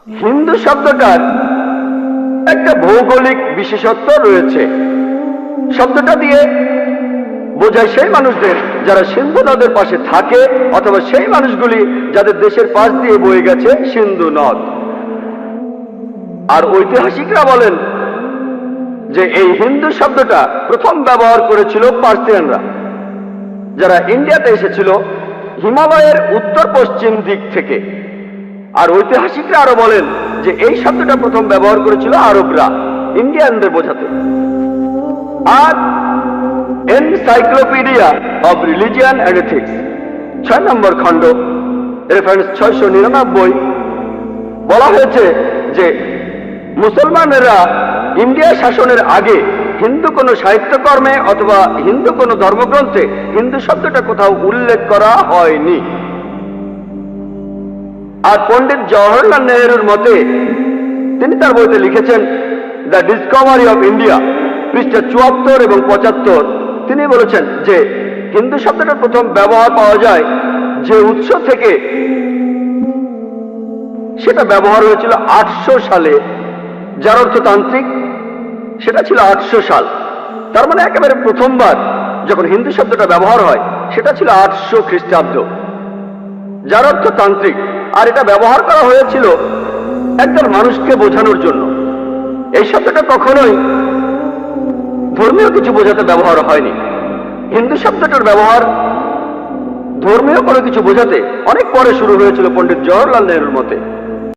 হিন্দু শব্দটার একটা ভৌগোলিক বিশেষত্ব রয়েছে। শব্দটা দিয়ে বোঝায় সেই মানুষদের যারা সিন্ধু নদের পাশে থাকে, অথবা সেই মানুষগুলি যাদের দেশের পাশ দিয়ে বয়ে গেছে সিন্ধু নদ। আর ঐতিহাসিকরা বলেন যে এই হিন্দু শব্দটা প্রথম ব্যবহার করেছিল পার্সিয়ানরা, যারা ইন্ডিয়াতে এসেছিল হিমালয়ের উত্তর পশ্চিম দিক থেকে। আর ঐতিহাসিকরা আরো বলেন যে এই শব্দটা প্রথম ব্যবহার করেছিল আরবরা ইন্ডিয়ানদের বোঝাতে। আর encyclopaedia of religion and ethics 6 number খণ্ড রেফারেন্স 699 বলা হয়েছে যে মুসলমানেরা ইন্ডিয়া শাসনের আগে হিন্দু কোনো সাহিত্যকর্মে অথবা হিন্দু কোনো ধর্মগ্রন্থে হিন্দু শব্দটা কোথাও উল্লেখ করা হয়নি। আর পণ্ডিত জওহরলাল নেহরুর মতে তিনি তার বইতে লিখেছেন দ্য ডিসকভারি অফ ইন্ডিয়া পৃষ্ঠা 74 এবং 75, তিনি বলেছেন যে হিন্দু শব্দটা প্রথম ব্যবহার পাওয়া যায় যে উৎস থেকে, সেটা ব্যবহার হয়েছিল 800 সালে, যার অর্থ তান্ত্রিক। সেটা ছিল 800 সাল। তার মানে একেবারে প্রথমবার যখন হিন্দু শব্দটা ব্যবহার হয় সেটা ছিল 800 খ্রিস্টাব্দ, যার অর্থ তান্ত্রিক। আর এটা ব্যবহার করা হয়েছিল একদল মানুষকে বোঝানোর জন্য। এই শব্দটা কখনোই ধর্মীয় কিছু বোঝাতে ব্যবহার হয়নি। হিন্দু শব্দটার ব্যবহার ধর্মীয় কোনো কিছু বোঝাতে অনেক পরে শুরু হয়েছিল পণ্ডিত জওহরলাল নেহরুর মতে।